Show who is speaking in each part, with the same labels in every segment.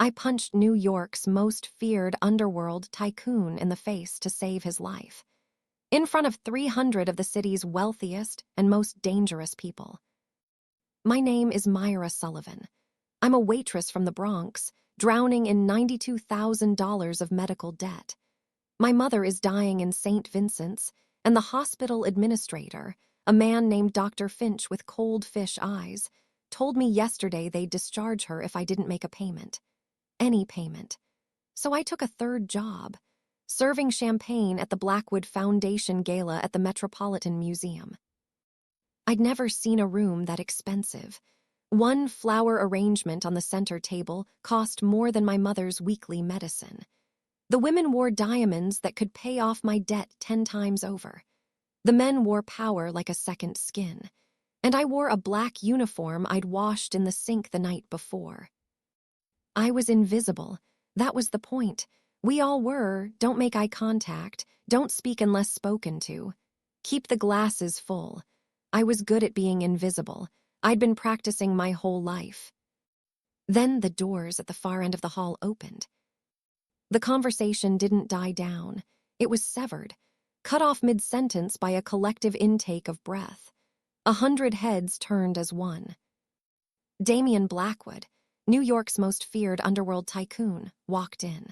Speaker 1: I punched New York's most feared underworld tycoon in the face to save his life, in front of 300 of the city's wealthiest and most dangerous people. My name is Mira Sullivan. I'm a waitress from the Bronx, drowning in $92,000 of medical debt. My mother is dying in St. Vincent's, and the hospital administrator, a man named Dr. Finch with cold fish eyes, told me yesterday they'd discharge her if I didn't make a payment. Any payment. So I took a third job, serving champagne at the Blackwood Foundation Gala at the Metropolitan Museum. I'd never seen a room that expensive. One flower arrangement on the center table cost more than my mother's weekly medicine. The women wore diamonds that could pay off my debt 10 times over. The men wore power like a second skin, and I wore a black uniform I'd washed in the sink the night before. I was invisible. That was the point. We all were. Don't make eye contact. Don't speak unless spoken to. Keep the glasses full. I was good at being invisible. I'd been practicing my whole life. Then the doors at the far end of the hall opened. The conversation didn't die down. It was severed, cut off mid-sentence by a collective intake of breath. 100 heads turned as one. Damien Blackwood, New York's most feared underworld tycoon, walked in.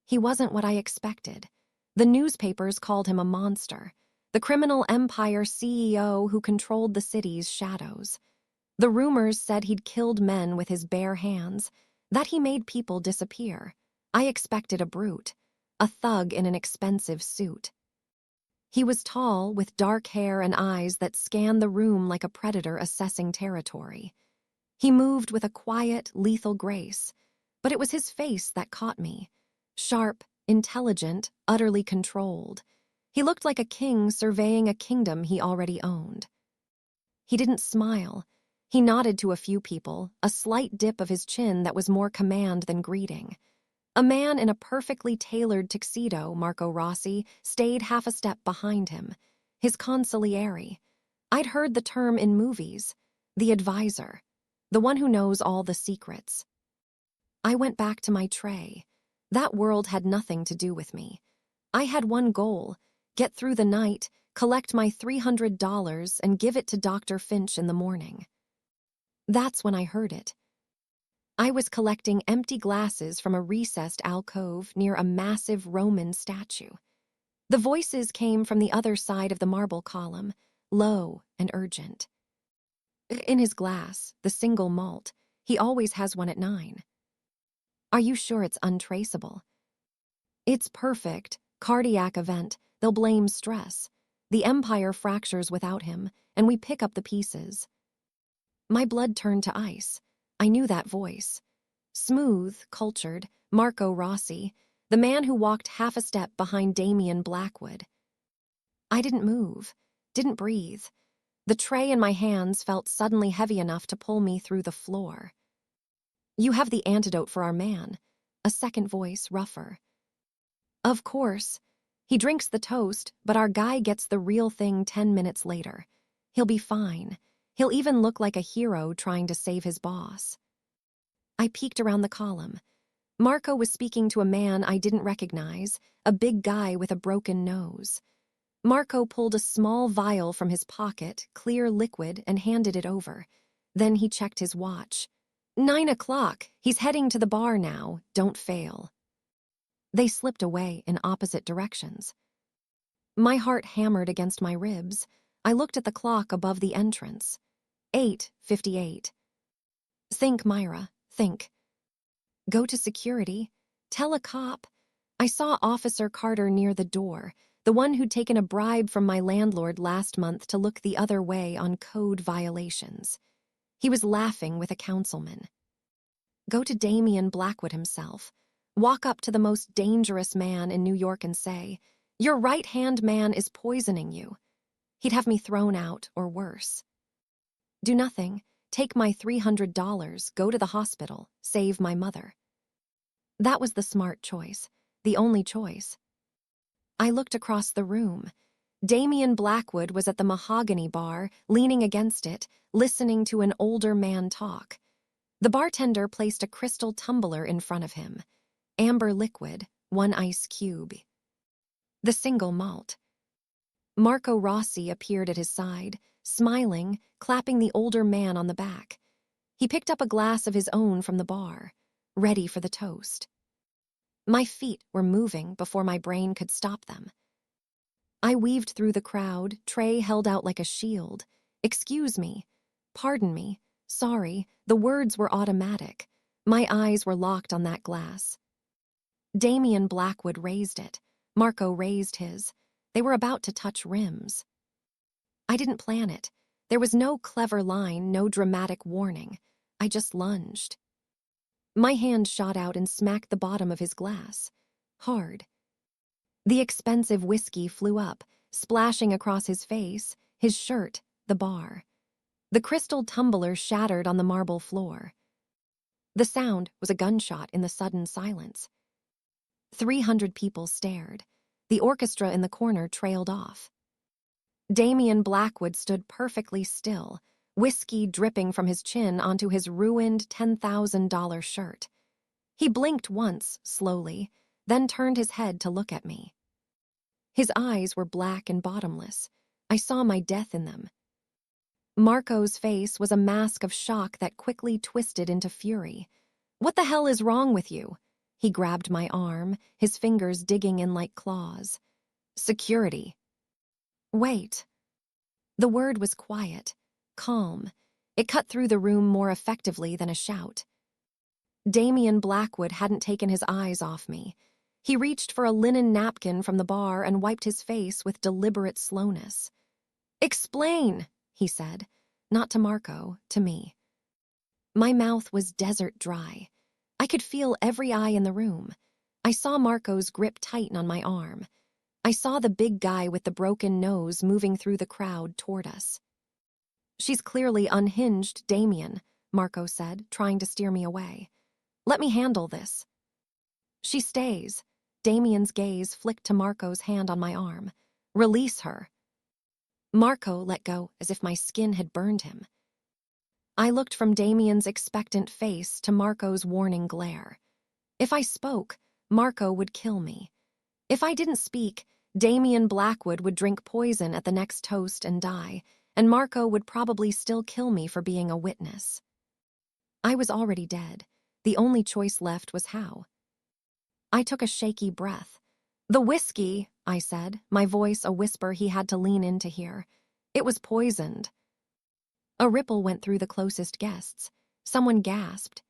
Speaker 1: He wasn't what I expected. The newspapers called him a monster, the criminal empire CEO who controlled the city's shadows. The rumors said he'd killed men with his bare hands, that he made people disappear. I expected a brute, a thug in an expensive suit. He was tall, with dark hair and eyes that scanned the room like a predator assessing territory. He moved with a quiet, lethal grace, but it was his face that caught me. Sharp, intelligent, utterly controlled. He looked like a king surveying a kingdom he already owned. He didn't smile. He nodded to a few people, a slight dip of his chin that was more command than greeting. A man in a perfectly tailored tuxedo, Marco Rossi, stayed half a step behind him, his consigliere. I'd heard the term in movies, the advisor, the one who knows all the secrets. I went back to my tray. That world had nothing to do with me. I had one goal: get through the night, collect my $300, and give it to Dr. Finch in the morning. That's when I heard it. I was collecting empty glasses from a recessed alcove near a massive Roman statue. The voices came from the other side of the marble column, low and urgent. In his glass, the single malt, he always has one at 9. Are you sure it's untraceable? It's perfect. Cardiac event. They'll blame stress. The empire fractures without him, and we pick up the pieces. My blood turned to ice. I knew that voice. Smooth, cultured, Marco Rossi, the man who walked half a step behind Damien Blackwood. I didn't move, didn't breathe. The tray in my hands felt suddenly heavy enough to pull me through the floor. You have the antidote for our man, a second voice, rougher. Of course. He drinks the toast, but our guy gets the real thing 10 minutes later. He'll be fine. He'll even look like a hero trying to save his boss. I peeked around the column. Marco was speaking to a man I didn't recognize, a big guy with a broken nose. Marco pulled a small vial from his pocket, clear liquid, and handed it over. Then he checked his watch. 9 o'clock. He's heading to the bar now. Don't fail. They slipped away in opposite directions. My heart hammered against my ribs. I looked at the clock above the entrance. 8:58. Think, Myra, think. Go to security. Tell a cop. I saw Officer Carter near the door, the one who'd taken a bribe from my landlord last month to look the other way on code violations. He was laughing with a councilman. Go to Damien Blackwood himself. Walk up to the most dangerous man in New York and say, "Your right-hand man is poisoning you." He'd have me thrown out or worse. Do nothing. Take my $300, go to the hospital, save my mother. That was the smart choice, the only choice. I looked across the room. Damien Blackwood was at the mahogany bar, leaning against it, listening to an older man talk. The bartender placed a crystal tumbler in front of him. Amber liquid, 1 ice cube. The single malt. Marco Rossi appeared at his side, smiling, clapping the older man on the back. He picked up a glass of his own from the bar, ready for the toast. My feet were moving before my brain could stop them. I weaved through the crowd, tray held out like a shield. Excuse me. Pardon me. Sorry. The words were automatic. My eyes were locked on that glass. Damien Blackwood raised it. Marco raised his. They were about to touch rims. I didn't plan it. There was no clever line, no dramatic warning. I just lunged. My hand shot out and smacked the bottom of his glass. Hard. The expensive whiskey flew up, splashing across his face, his shirt, the bar. The crystal tumbler shattered on the marble floor. The sound was a gunshot in the sudden silence. 300 people stared. The orchestra in the corner trailed off. Damien Blackwood stood perfectly still, whiskey dripping from his chin onto his ruined $10,000 shirt. He blinked once, slowly, then turned his head to look at me. His eyes were black and bottomless. I saw my death in them. Marco's face was a mask of shock that quickly twisted into fury. "What the hell is wrong with you?" He grabbed my arm, his fingers digging in like claws. "Security." "Wait." The word was quiet, calm. It cut through the room more effectively than a shout. Damien Blackwood hadn't taken his eyes off me. He reached for a linen napkin from the bar and wiped his face with deliberate slowness. "Explain," he said, not to Marco, to me. My mouth was desert dry. I could feel every eye in the room. I saw Marco's grip tighten on my arm. I saw the big guy with the broken nose moving through the crowd toward us. "She's clearly unhinged, Damien," Marco said, trying to steer me away. "Let me handle this." "She stays." Damien's gaze flicked to Marco's hand on my arm. "Release her." Marco let go as if my skin had burned him. I looked from Damien's expectant face to Marco's warning glare. If I spoke, Marco would kill me. If I didn't speak, Damien Blackwood would drink poison at the next toast and die, and Marco would probably still kill me for being a witness. I was already dead. The only choice left was how. I took a shaky breath. "The whiskey," I said, my voice a whisper he had to lean in to hear. "It was poisoned." A ripple went through the closest guests. Someone gasped.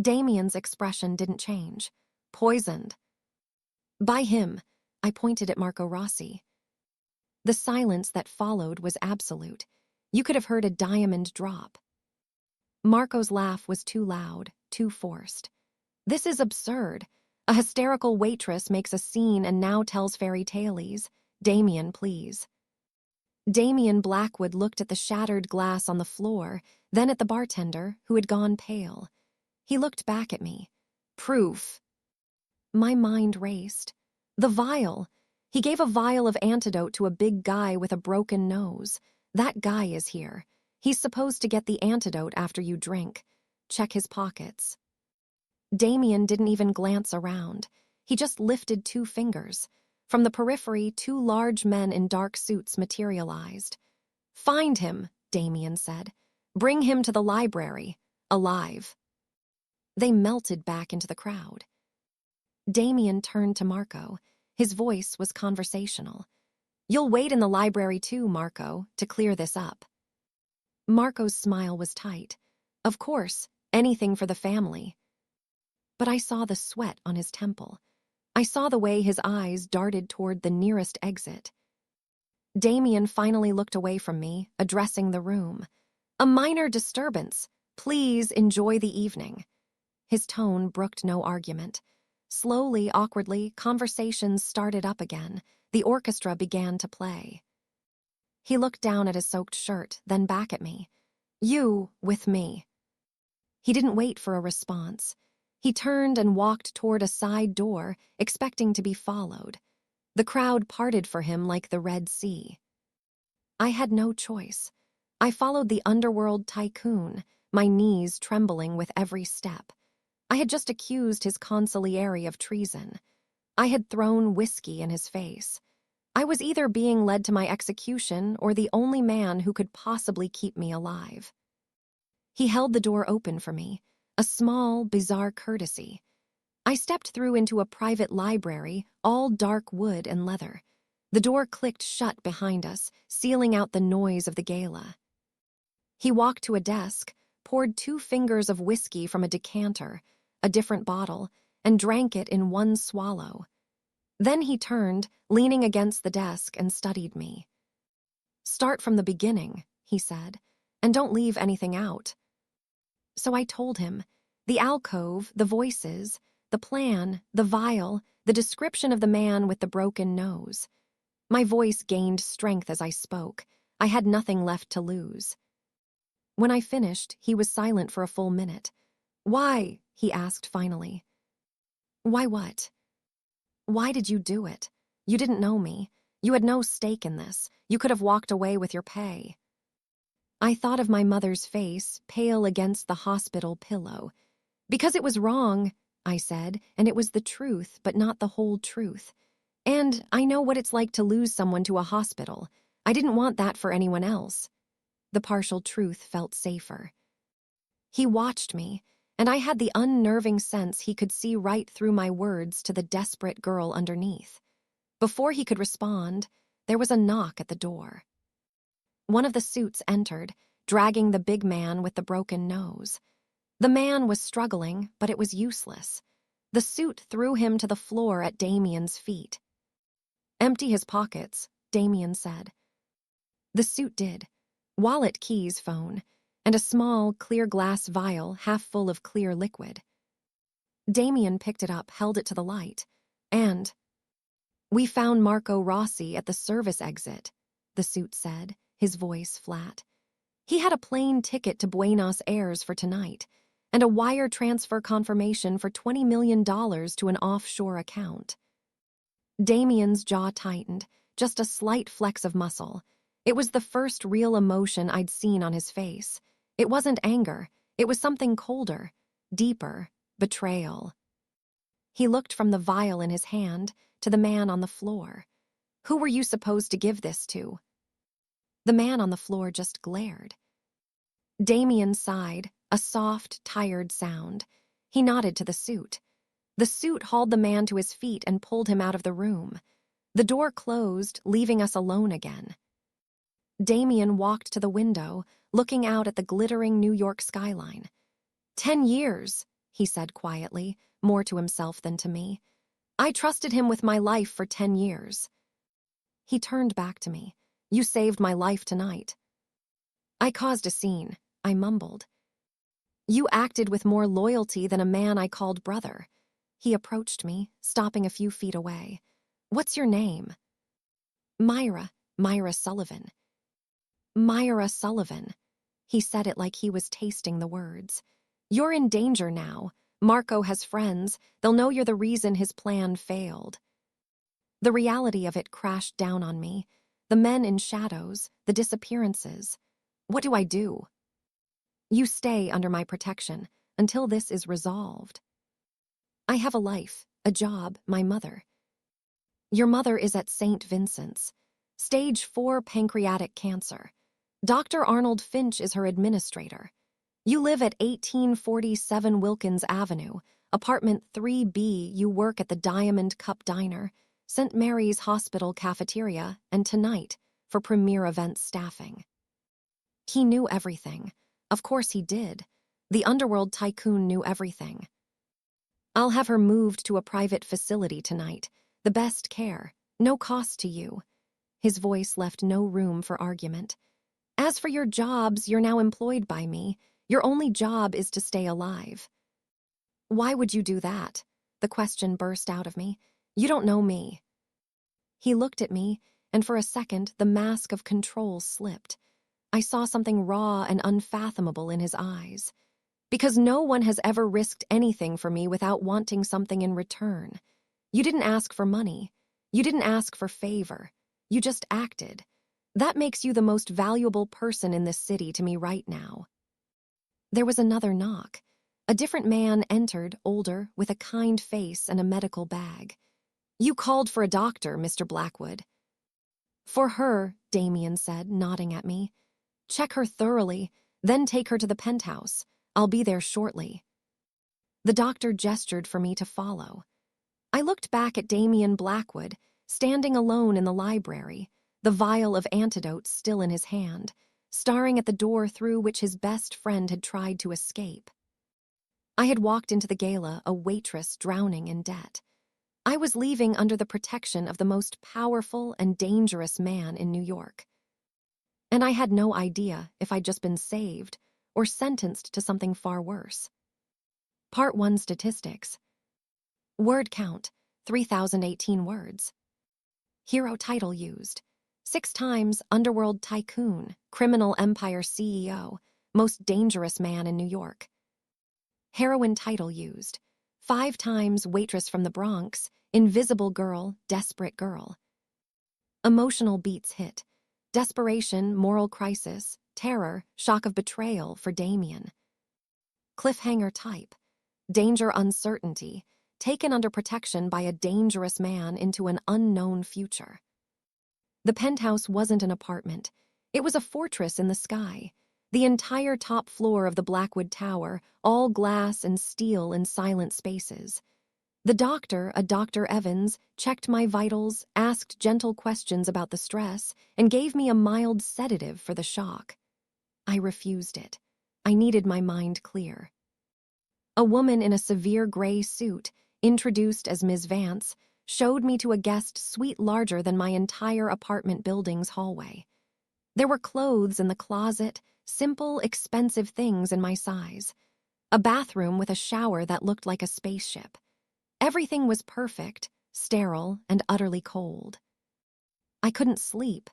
Speaker 1: Damien's expression didn't change. "Poisoned." "By him," I pointed at Marco Rossi. The silence that followed was absolute. You could have heard a diamond drop. Marco's laugh was too loud, too forced. "This is absurd. A hysterical waitress makes a scene and now tells fairy tales. Damien, please." Damien Blackwood looked at the shattered glass on the floor, then at the bartender, who had gone pale. He looked back at me. "Proof." My mind raced. The vial. He gave a vial of antidote to a big guy with a broken nose. That guy is here. He's supposed to get the antidote after you drink. Check his pockets. Damien didn't even glance around. He just lifted 2 fingers. From the periphery, 2 large men in dark suits materialized. "Find him," Damien said. "Bring him to the library. Alive." They melted back into the crowd. Damien turned to Marco. His voice was conversational. "You'll wait in the library too, Marco, to clear this up." Marco's smile was tight. "Of course, anything for the family." But I saw the sweat on his temple. I saw the way his eyes darted toward the nearest exit. Damien finally looked away from me, addressing the room. "A minor disturbance. Please enjoy the evening." His tone brooked no argument. Slowly, awkwardly, conversations started up again. The orchestra began to play. He looked down at his soaked shirt, then back at me. "You, with me." He didn't wait for a response. He turned and walked toward a side door, expecting to be followed. The crowd parted for him like the Red Sea. I had no choice. I followed the Underworld Tycoon, my knees trembling with every step. I had just accused his consigliere of treason. I had thrown whiskey in his face. I was either being led to my execution or the only man who could possibly keep me alive. He held the door open for me, a small, bizarre courtesy. I stepped through into a private library, all dark wood and leather. The door clicked shut behind us, sealing out the noise of the gala. He walked to a desk, poured 2 fingers of whiskey from a decanter, a different bottle, and drank it in one swallow. Then he turned, leaning against the desk, and studied me. "Start from the beginning," he said, "and don't leave anything out." So I told him. The alcove, the voices, the plan, the vial, the description of the man with the broken nose. My voice gained strength as I spoke. I had nothing left to lose. When I finished, he was silent for a full minute. "Why?" he asked finally. "Why what?" "Why did you do it? You didn't know me. You had no stake in this. You could have walked away with your pay." I thought of my mother's face, pale against the hospital pillow. "Because it was wrong," I said, "and it was the truth, but not the whole truth. And I know what it's like to lose someone to a hospital. I didn't want that for anyone else." The partial truth felt safer. He watched me, and I had the unnerving sense he could see right through my words to the desperate girl underneath. Before he could respond, there was a knock at the door. One of the suits entered, dragging the big man with the broken nose. The man was struggling, but it was useless. The suit threw him to the floor at Damien's feet. "Empty his pockets," Damien said. The suit did. Wallet, keys, phone, and a small, clear glass vial half full of clear liquid. Damien picked it up, held it to the light, and... "We found Marco Rossi at the service exit," the suit said, his voice flat. "He had a plane ticket to Buenos Aires for tonight, and a wire transfer confirmation for $20 million to an offshore account." Damien's jaw tightened, just a slight flex of muscle. It was the first real emotion I'd seen on his face. It wasn't anger, it was something colder, deeper, betrayal. He looked from the vial in his hand to the man on the floor. "Who were you supposed to give this to?" The man on the floor just glared. Damien sighed, a soft, tired sound. He nodded to the suit. The suit hauled the man to his feet and pulled him out of the room. The door closed, leaving us alone again. Damien walked to the window, looking out at the glittering New York skyline. 10 years, he said quietly, more to himself than to me. "I trusted him with my life for 10 years. He turned back to me. "You saved my life tonight." I caused a scene. I mumbled. "You acted with more loyalty than a man I called brother." He approached me, stopping a few feet away. "What's your name?" Mira Sullivan." "Mira Sullivan." He said it like he was tasting the words. "You're in danger now. Marco has friends. They'll know you're the reason his plan failed." The reality of it crashed down on me. The men in shadows, the disappearances. What do I do? "You stay under my protection until this is resolved." "I have a life, a job, my mother." "Your mother is at St. Vincent's. Stage 4 pancreatic cancer. Dr. Arnold Finch is her administrator. You live at 1847 Wilkins Avenue, apartment 3B. You work at the Diamond Cup Diner, St. Mary's Hospital cafeteria, and tonight for premier event staffing." He knew everything. Of course he did. The Underworld Tycoon knew everything. "I'll have her moved to a private facility tonight. The best care. No cost to you." His voice left no room for argument. "As for your jobs, you're now employed by me. Your only job is to stay alive." "Why would you do that?" The question burst out of me. "You don't know me." He looked at me, and for a second the mask of control slipped. I saw something raw and unfathomable in his eyes. "Because no one has ever risked anything for me without wanting something in return. You didn't ask for money. You didn't ask for favor. You just acted. That makes you the most valuable person in this city to me right now." There was another knock. A different man entered, older, with a kind face and a medical bag. "You called for a doctor, Mr. Blackwood." "For her," Damien said, nodding at me. "Check her thoroughly, then take her to the penthouse. I'll be there shortly." The doctor gestured for me to follow. I looked back at Damien Blackwood, standing alone in the library, the vial of antidotes still in his hand, staring at the door through which his best friend had tried to escape. I had walked into the gala a waitress drowning in debt. I was leaving under the protection of the most powerful and dangerous man in New York. And I had no idea if I'd just been saved or sentenced to something far worse. Part 1 statistics. Word count, 3,018 words. Hero title used. 6 times Underworld Tycoon, criminal empire CEO, most dangerous man in New York. Heroine title used. 5 times waitress from the Bronx, invisible girl, desperate girl. Emotional beats hit. Desperation, moral crisis, terror, shock of betrayal for Damien. Cliffhanger type. Danger uncertainty, taken under protection by a dangerous man into an unknown future. The penthouse wasn't an apartment. It was a fortress in the sky. The entire top floor of the Blackwood Tower, all glass and steel in silent spaces. The doctor, a Dr. Evans, checked my vitals, asked gentle questions about the stress, and gave me a mild sedative for the shock. I refused it. I needed my mind clear. A woman in a severe gray suit, introduced as Ms. Vance, showed me to a guest suite larger than my entire apartment building's hallway. There were clothes in the closet, simple, expensive things in my size. A bathroom with a shower that looked like a spaceship. Everything was perfect, sterile, and utterly cold. I couldn't sleep.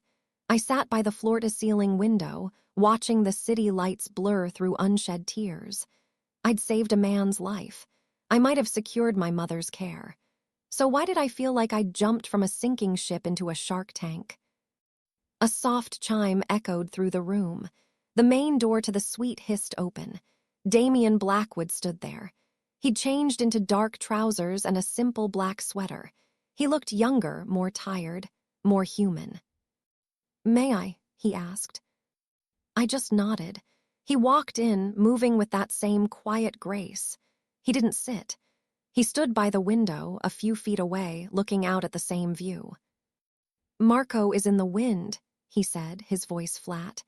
Speaker 1: I sat by the floor-to-ceiling window, watching the city lights blur through unshed tears. I'd saved a man's life. I might have secured my mother's care. So why did I feel like I'd jumped from a sinking ship into a shark tank? A soft chime echoed through the room. The main door to the suite hissed open. Damien Blackwood stood there. He'd changed into dark trousers and a simple black sweater. He looked younger, more tired, more human. "May I?" he asked. I just nodded. He walked in, moving with that same quiet grace. He didn't sit. He stood by the window, a few feet away, looking out at the same view. "Marco is in the wind," he said, his voice flat.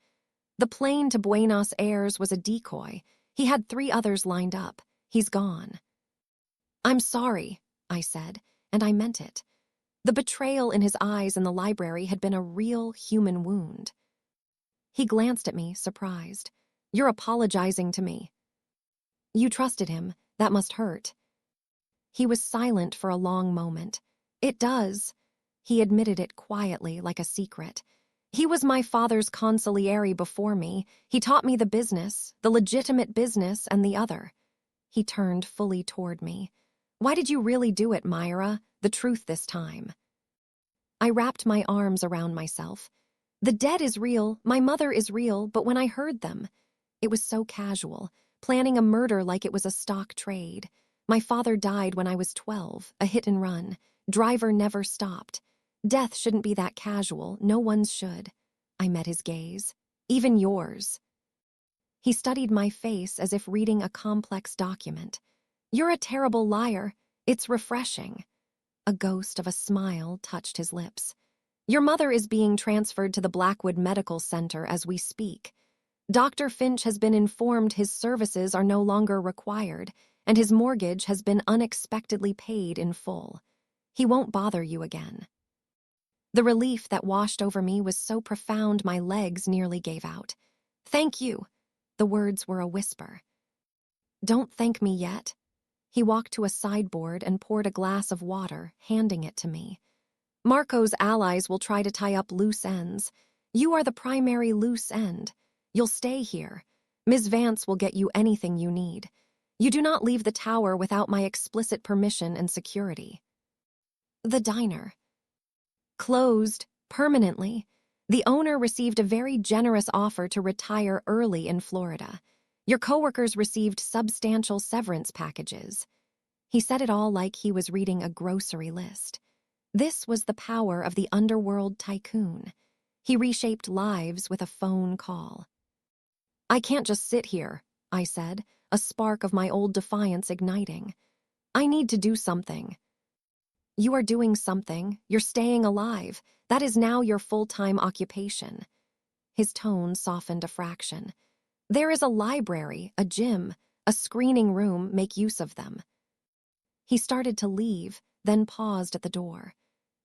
Speaker 1: "The plane to Buenos Aires was a decoy. He had 3 others lined up. He's gone." "I'm sorry," I said, and I meant it. The betrayal in his eyes in the library had been a real human wound. He glanced at me, surprised. "You're apologizing to me." "You trusted him. That must hurt." He was silent for a long moment. "It does." He admitted it quietly, like a secret. "He was my father's consigliere before me. He taught me the business, the legitimate business, and the other." He turned fully toward me. "Why did you really do it, Mira? The truth this time." I wrapped my arms around myself. The dead is real, my mother is real, but when I heard them, it was so casual, planning a murder like it was a stock trade. My father died when I was 12, a hit and run. Driver never stopped. Death shouldn't be that casual, no one's should. I met his gaze. "Even yours." He studied my face as if reading a complex document. "You're a terrible liar. It's refreshing." A ghost of a smile touched his lips. "Your mother is being transferred to the Blackwood Medical Center as we speak. Dr. Finch has been informed his services are no longer required, and his mortgage has been unexpectedly paid in full. He won't bother you again." The relief that washed over me was so profound my legs nearly gave out. "Thank you." The words were a whisper. "Don't thank me yet." He walked to a sideboard and poured a glass of water, handing it to me. "Marco's allies will try to tie up loose ends. You are the primary loose end. You'll stay here. Ms. Vance will get you anything you need. You do not leave the tower without my explicit permission and security." The diner. Closed, permanently. The owner received a very generous offer to retire early in Florida. Your coworkers received substantial severance packages. He said it all like he was reading a grocery list. This was the power of the Underworld Tycoon. He reshaped lives with a phone call. I can't just sit here, I said, a spark of my old defiance igniting. I need to do something. You are doing something. You're staying alive. That is now your full-time occupation. His tone softened a fraction. There is a library, a gym, a screening room. Make use of them. He started to leave, then paused at the door.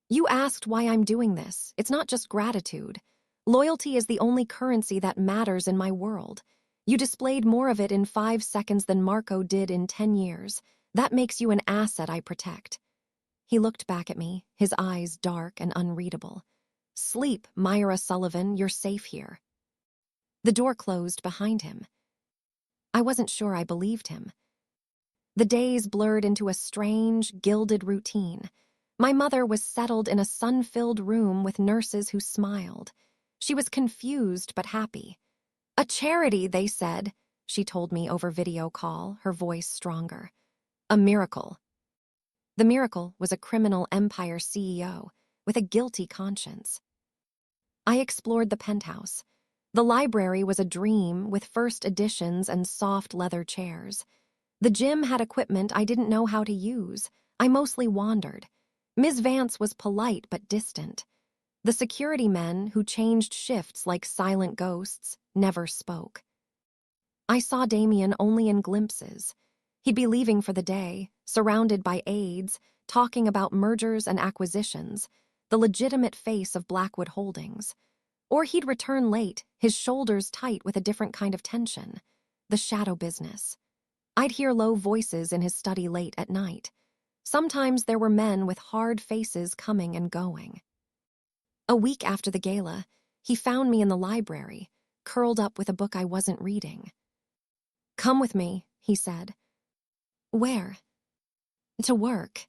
Speaker 1: You asked why I'm doing this. It's not just gratitude. Loyalty is the only currency that matters in my world. You displayed more of it in 5 seconds than Marco did in 10 years. That makes you an asset I protect. He looked back at me, his eyes dark and unreadable. Sleep, Mira Sullivan, you're safe here. The door closed behind him. I wasn't sure I believed him. The days blurred into a strange, gilded routine. My mother was settled in a sun-filled room with nurses who smiled. She was confused but happy. A charity, they said, she told me over video call, her voice stronger. A miracle. The miracle was a criminal empire CEO with a guilty conscience. I explored the penthouse. The library was a dream with first editions and soft leather chairs. The gym had equipment I didn't know how to use. I mostly wandered. Ms. Vance was polite but distant. The security men, who changed shifts like silent ghosts, never spoke. I saw Damien only in glimpses. He'd be leaving for the day, surrounded by aides, talking about mergers and acquisitions, the legitimate face of Blackwood Holdings. Or he'd return late, his shoulders tight with a different kind of tension. The shadow business. I'd hear low voices in his study late at night. Sometimes there were men with hard faces coming and going. A week after the gala, he found me in the library, curled up with a book I wasn't reading. Come with me, he said. Where? To work.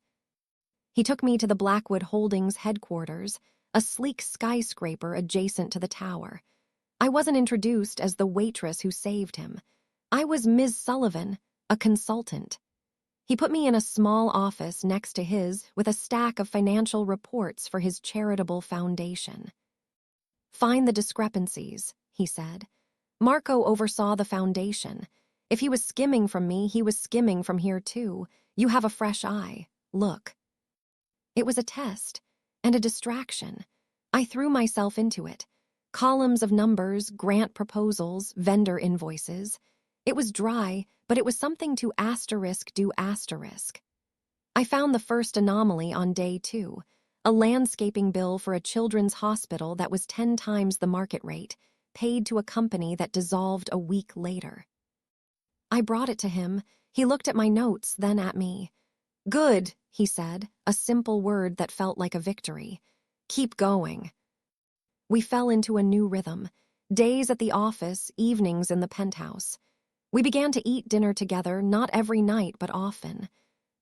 Speaker 1: He took me to the Blackwood Holdings headquarters, a sleek skyscraper adjacent to the tower. I wasn't introduced as the waitress who saved him. I was Ms. Sullivan, a consultant. He put me in a small office next to his with a stack of financial reports for his charitable foundation. Find the discrepancies, he said. Marco oversaw the foundation. If he was skimming from me, he was skimming from here too. You have a fresh eye. Look. It was a test and a distraction. I threw myself into it. Columns of numbers, grant proposals, vendor invoices. It was dry, but it was something to do asterisk. I found the first anomaly on day 2, a landscaping bill for a children's hospital that was 10 times the market rate, paid to a company that dissolved a week later. I brought it to him. He looked at my notes, then at me. Good, he said, a simple word that felt like a victory. Keep going. We fell into a new rhythm. Days at the office, evenings in the penthouse. We began to eat dinner together, not every night, but often.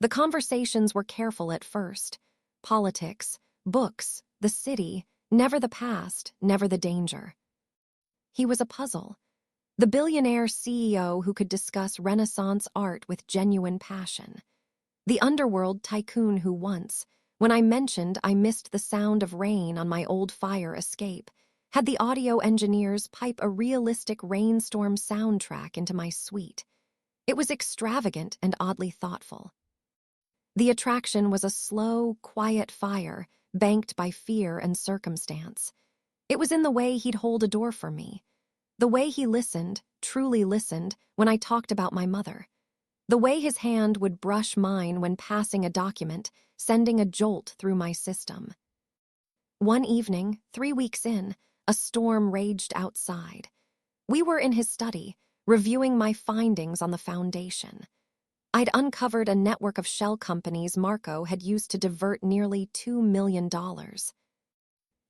Speaker 1: The conversations were careful at first. Politics, books, the city, never the past, never the danger. He was a puzzle. The billionaire CEO who could discuss Renaissance art with genuine passion. The underworld tycoon who once, when I mentioned I missed the sound of rain on my old fire escape, had the audio engineers pipe a realistic rainstorm soundtrack into my suite. It was extravagant and oddly thoughtful. The attraction was a slow, quiet fire, banked by fear and circumstance. It was in the way he'd hold a door for me. The way he listened, truly listened, when I talked about my mother. The way his hand would brush mine when passing a document, sending a jolt through my system. One evening, 3 weeks in, a storm raged outside. We were in his study, reviewing my findings on the foundation. I'd uncovered a network of shell companies Marco had used to divert nearly $2 million.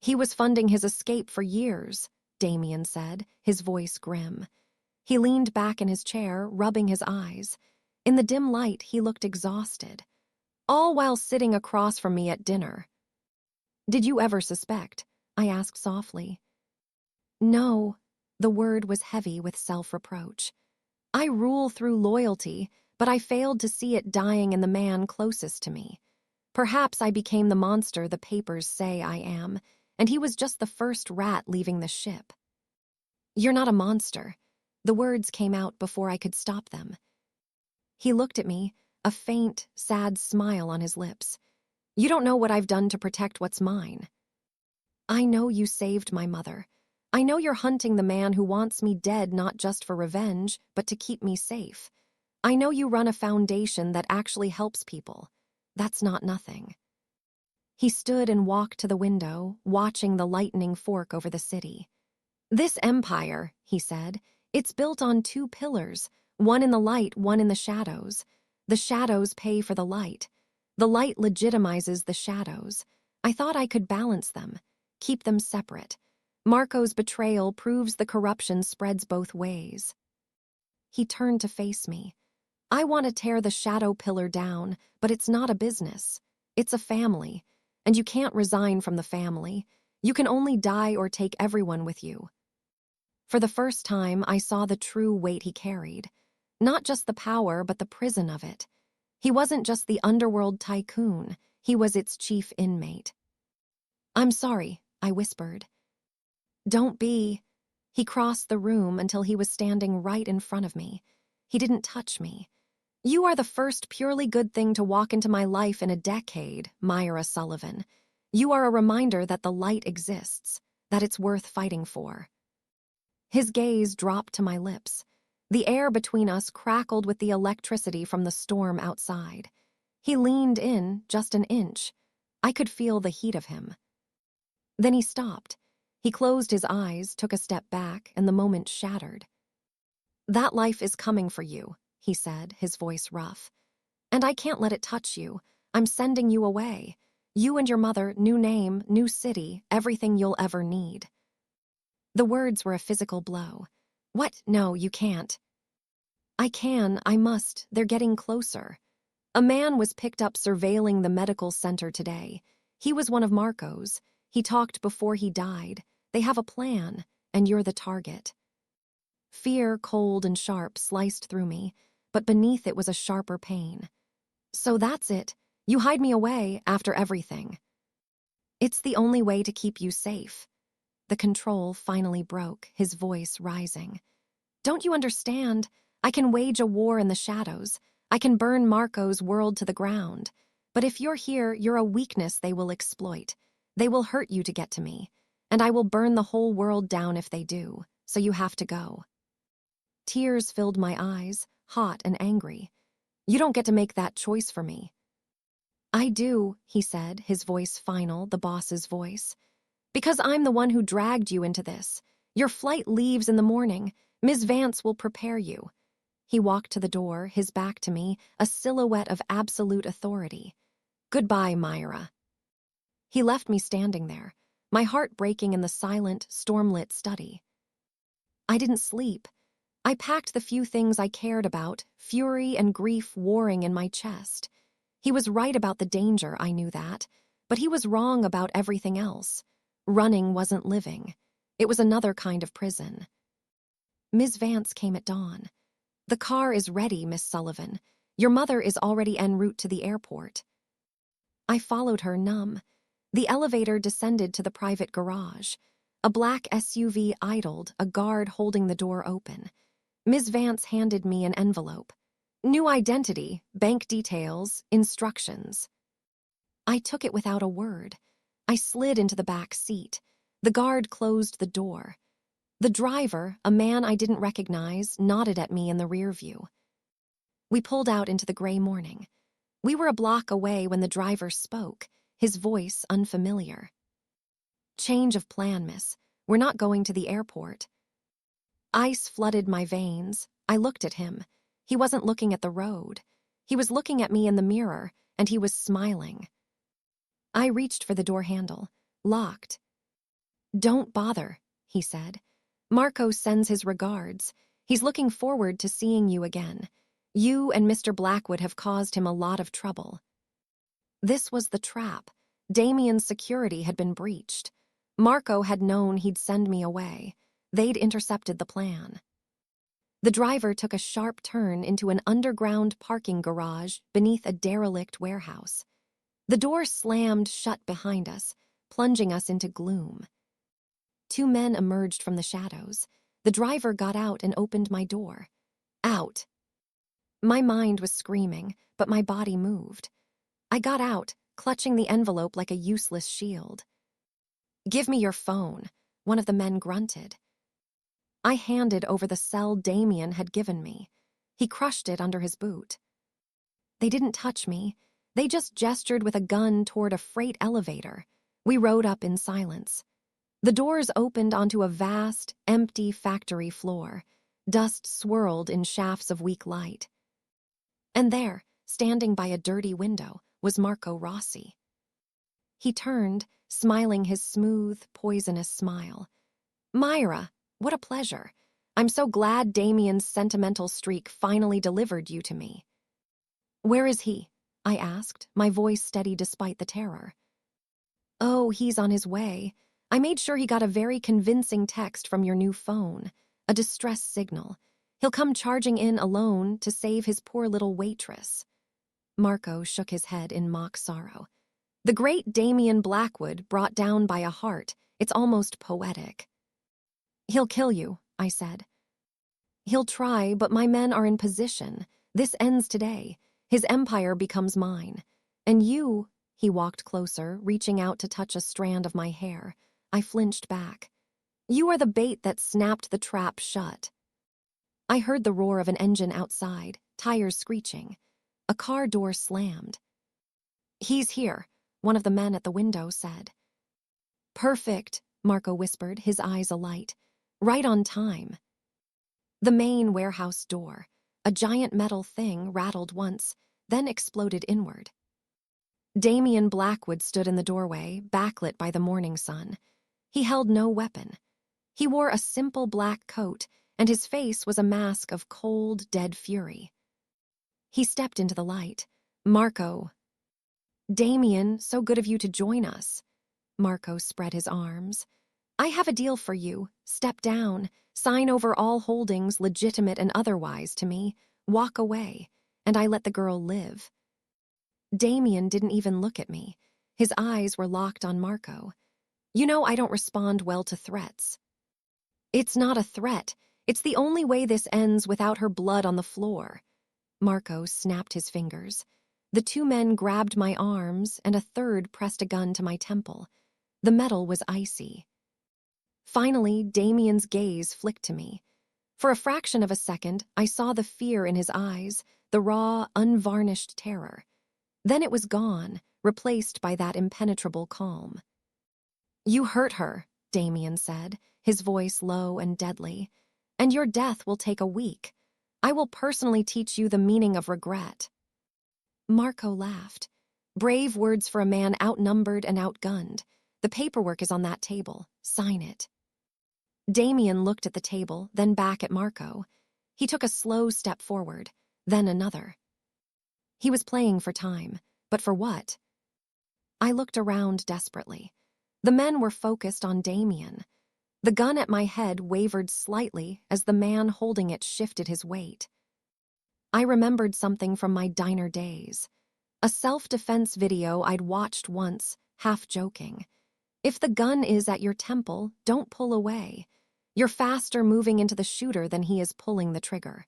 Speaker 1: He was funding his escape for years, Damien said, his voice grim. He leaned back in his chair, rubbing his eyes. In the dim light, he looked exhausted. All while sitting across from me at dinner. Did you ever suspect? I asked softly. No, the word was heavy with self-reproach. I rule through loyalty, but I failed to see it dying in the man closest to me. Perhaps I became the monster the papers say I am, and he was just the first rat leaving the ship. You're not a monster. The words came out before I could stop them. He looked at me, a faint, sad smile on his lips. You don't know what I've done to protect what's mine. I know you saved my mother. I know you're hunting the man who wants me dead not just for revenge, but to keep me safe. I know you run a foundation that actually helps people. That's not nothing. He stood and walked to the window, watching the lightning fork over the city. This empire, he said, it's built on two pillars, one in the light, one in the shadows. The shadows pay for the light. The light legitimizes the shadows. I thought I could balance them, keep them separate. Marco's betrayal proves the corruption spreads both ways. He turned to face me. I want to tear the shadow pillar down, but it's not a business. It's a family, and you can't resign from the family. You can only die or take everyone with you. For the first time, I saw the true weight he carried. Not just the power, but the prison of it. He wasn't just the Underworld Tycoon. He was its chief inmate. I'm sorry, I whispered. Don't be. He crossed the room until he was standing right in front of me. He didn't touch me. You are the first purely good thing to walk into my life in a decade, Mira Sullivan. You are a reminder that the light exists, that it's worth fighting for. His gaze dropped to my lips. The air between us crackled with the electricity from the storm outside. He leaned in just an inch. I could feel the heat of him. Then he stopped. He closed his eyes, took a step back, and the moment shattered. That life is coming for you, he said, his voice rough. And I can't let it touch you. I'm sending you away. You and your mother, new name, new city, everything you'll ever need. The words were a physical blow. What? No, you can't. I can, I must. They're getting closer. A man was picked up surveilling the medical center today. He was one of Marco's. He talked before he died. They have a plan, and you're the target. Fear, cold and sharp, sliced through me, but beneath it was a sharper pain. So that's it. You hide me away after everything. It's the only way to keep you safe. The control finally broke, his voice rising. Don't you understand? I can wage a war in the shadows. I can burn Marco's world to the ground. But if you're here, you're a weakness they will exploit. They will hurt you to get to me. And I will burn the whole world down if they do. So you have to go. Tears filled my eyes, hot and angry. You don't get to make that choice for me. I do, he said, his voice final, the boss's voice. Because I'm the one who dragged you into this. Your flight leaves in the morning. Ms. Vance will prepare you. He walked to the door, his back to me, a silhouette of absolute authority. Goodbye, Mira. He left me standing there, my heart breaking in the silent, stormlit study. I didn't sleep. I packed the few things I cared about, fury and grief warring in my chest. He was right about the danger, I knew that, but he was wrong about everything else. Running wasn't living. It was another kind of prison. Ms. Vance came at dawn. The car is ready, Miss Sullivan. Your mother is already en route to the airport. I followed her, numb. The elevator descended to the private garage. A black SUV idled, a guard holding the door open. Ms. Vance handed me an envelope. New identity, bank details, instructions. I took it without a word. I slid into the back seat. The guard closed the door. The driver, a man I didn't recognize, nodded at me in the rear view. We pulled out into the gray morning. We were a block away when the driver spoke, his voice unfamiliar. Change of plan, miss. We're not going to the airport. Ice flooded my veins. I looked at him. He wasn't looking at the road. He was looking at me in the mirror, and he was smiling. I reached for the door handle. Locked. Don't bother, he said. Marco sends his regards. He's looking forward to seeing you again. You and Mr. Blackwood have caused him a lot of trouble. This was the trap. Damien's security had been breached. Marco had known he'd send me away. They'd intercepted the plan. The driver took a sharp turn into an underground parking garage beneath a derelict warehouse. The door slammed shut behind us, plunging us into gloom. Two men emerged from the shadows. The driver got out and opened my door. Out! My mind was screaming, but my body moved. I got out, clutching the envelope like a useless shield. "Give me your phone," one of the men grunted. I handed over the cell Damien had given me. He crushed it under his boot. They didn't touch me. They just gestured with a gun toward a freight elevator. We rode up in silence. The doors opened onto a vast, empty factory floor. Dust swirled in shafts of weak light. And there, standing by a dirty window, was Marco Rossi. He turned, smiling his smooth, poisonous smile. "Myra, what a pleasure. I'm so glad Damien's sentimental streak finally delivered you to me." "Where is he?" I asked, my voice steady despite the terror. "Oh, he's on his way. I made sure he got a very convincing text from your new phone, a distress signal. He'll come charging in alone to save his poor little waitress." Marco shook his head in mock sorrow. "The great Damien Blackwood brought down by a heart. It's almost poetic." "He'll kill you," I said. "He'll try, but my men are in position. This ends today. His empire becomes mine. And you—" He walked closer, reaching out to touch a strand of my hair. I flinched back. "You are the bait that snapped the trap shut." I heard the roar of an engine outside, tires screeching. A car door slammed. "He's here," one of the men at the window said. "Perfect," Marco whispered, his eyes alight. "Right on time." The main warehouse door, a giant metal thing, rattled once, then exploded inward. Damien Blackwood stood in the doorway, backlit by the morning sun. He held no weapon. He wore a simple black coat, and his face was a mask of cold, dead fury. He stepped into the light. "Marco." "Damien, so good of you to join us." Marco spread his arms. "I have a deal for you. Step down. Sign over all holdings, legitimate and otherwise, to me. Walk away. And I let the girl live." Damien didn't even look at me. His eyes were locked on Marco. "You know I don't respond well to threats." "It's not a threat. It's the only way this ends without her blood on the floor." Marco snapped his fingers. The two men grabbed my arms, and a third pressed a gun to my temple. The metal was icy. Finally, Damien's gaze flicked to me. For a fraction of a second, I saw the fear in his eyes, the raw, unvarnished terror. Then it was gone, replaced by that impenetrable calm. "You hurt her," Damien said, his voice low and deadly. "And your death will take a week. I will personally teach you the meaning of regret." Marco laughed. "Brave words for a man outnumbered and outgunned. The paperwork is on that table. Sign it." Damien looked at the table, then back at Marco. He took a slow step forward, then another. He was playing for time, but for what? I looked around desperately. The men were focused on Damien. The gun at my head wavered slightly as the man holding it shifted his weight. I remembered something from my diner days. A self-defense video I'd watched once, half joking. If the gun is at your temple, don't pull away. You're faster moving into the shooter than he is pulling the trigger.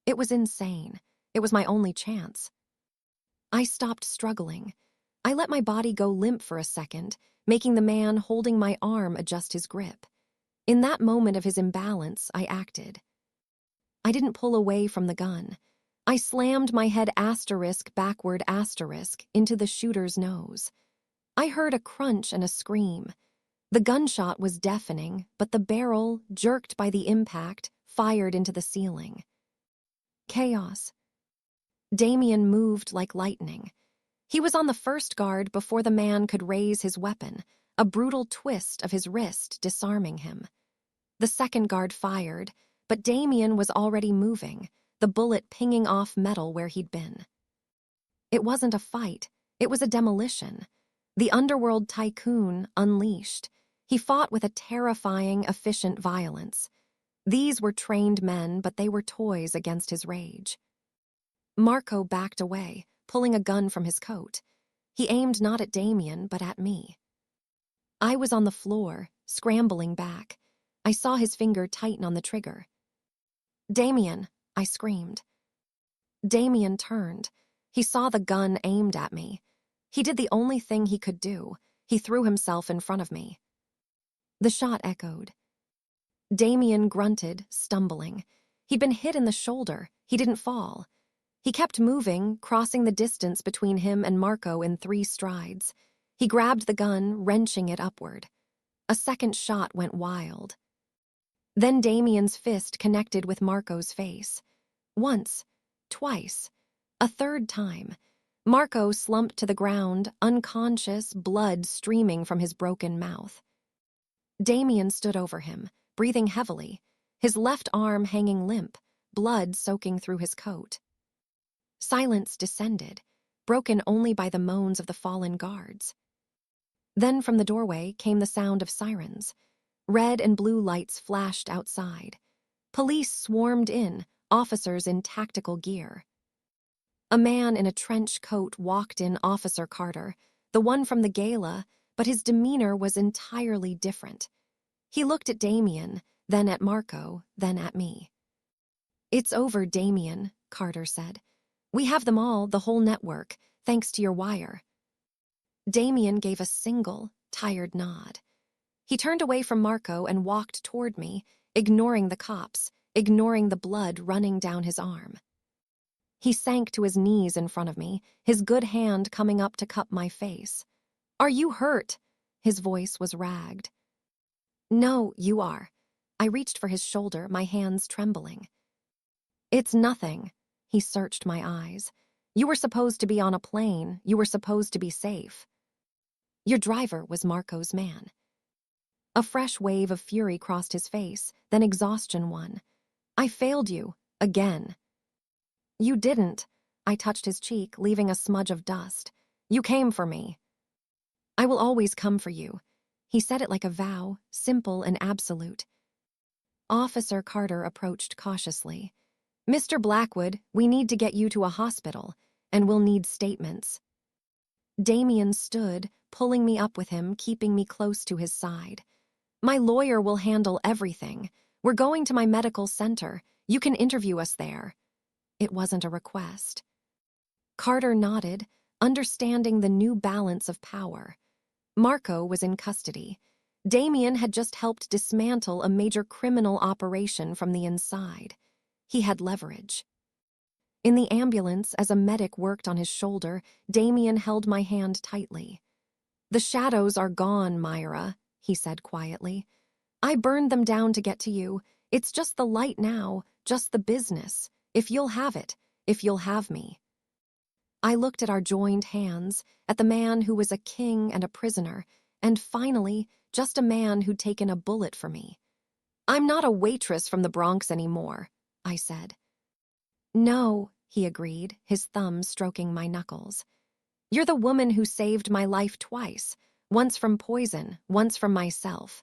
Speaker 1: It was insane. It was my only chance. I stopped struggling. I let my body go limp for a second, making the man holding my arm adjust his grip. In that moment of his imbalance, I acted. I didn't pull away from the gun. I slammed my head backward into the shooter's nose. I heard a crunch and a scream. The gunshot was deafening, but the barrel, jerked by the impact, fired into the ceiling. Chaos. Damien moved like lightning. He was on the first guard before the man could raise his weapon, a brutal twist of his wrist disarming him. The second guard fired, but Damien was already moving, the bullet pinging off metal where he'd been. It wasn't a fight, it was a demolition. The Underworld Tycoon unleashed. He fought with a terrifying, efficient violence. These were trained men, but they were toys against his rage. Marco backed away, pulling a gun from his coat. He aimed not at Damien, but at me. I was on the floor, scrambling back. I saw his finger tighten on the trigger. "Damien!" I screamed. Damien turned. He saw the gun aimed at me. He did the only thing he could do. He threw himself in front of me. The shot echoed. Damien grunted, stumbling. He'd been hit in the shoulder. He didn't fall. He kept moving, crossing the distance between him and Marco in 3 strides. He grabbed the gun, wrenching it upward. A second shot went wild. Then Damien's fist connected with Marco's face. Once, twice, a third time. Marco slumped to the ground, unconscious, blood streaming from his broken mouth. Damien stood over him, breathing heavily, his left arm hanging limp, blood soaking through his coat. Silence descended, broken only by the moans of the fallen guards. Then from the doorway came the sound of sirens. Red and blue lights flashed outside. Police swarmed in, officers in tactical gear. A man in a trench coat walked in, Officer Carter, the one from the gala, but his demeanor was entirely different. He looked at Damien, then at Marco, then at me. "It's over, Damien," Carter said. "We have them all, the whole network, thanks to your wire." Damien gave a single, tired nod. He turned away from Marco and walked toward me, ignoring the cops, ignoring the blood running down his arm. He sank to his knees in front of me, his good hand coming up to cup my face. "Are you hurt?" His voice was ragged. "No, you are." I reached for his shoulder, my hands trembling. "It's nothing." He searched my eyes. "You were supposed to be on a plane. You were supposed to be safe." "Your driver was Marco's man." A fresh wave of fury crossed his face, then exhaustion won. "I failed you. Again." "You didn't." I touched his cheek, leaving a smudge of dust. "You came for me." "I will always come for you." He said it like a vow, simple and absolute. Officer Carter approached cautiously. "Mr. Blackwood, we need to get you to a hospital, and we'll need statements." Damien stood, pulling me up with him, keeping me close to his side. "My lawyer will handle everything. We're going to my medical center. You can interview us there." It wasn't a request. Carter nodded, understanding the new balance of power. Marco was in custody. Damien had just helped dismantle a major criminal operation from the inside. He had leverage. In the ambulance, as a medic worked on his shoulder, Damien held my hand tightly. "The shadows are gone, Mira," he said quietly. "I burned them down to get to you. It's just the light now, just the business. If you'll have it, if you'll have me." I looked at our joined hands, at the man who was a king and a prisoner, and finally, just a man who'd taken a bullet for me. "I'm not a waitress from the Bronx anymore," I said. "No," he agreed, his thumb stroking my knuckles. "You're the woman who saved my life twice, once from poison, once from myself."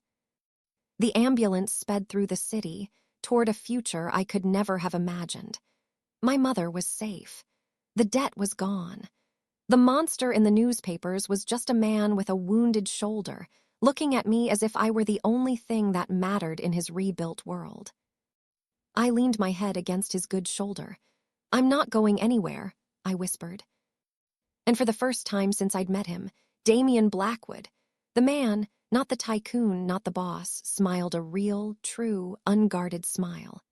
Speaker 1: The ambulance sped through the city, toward a future I could never have imagined. My mother was safe. The debt was gone. The monster in the newspapers was just a man with a wounded shoulder, looking at me as if I were the only thing that mattered in his rebuilt world. I leaned my head against his good shoulder. "I'm not going anywhere," I whispered. And for the first time since I'd met him, Damien Blackwood, the man, not the tycoon, not the boss, smiled a real, true, unguarded smile.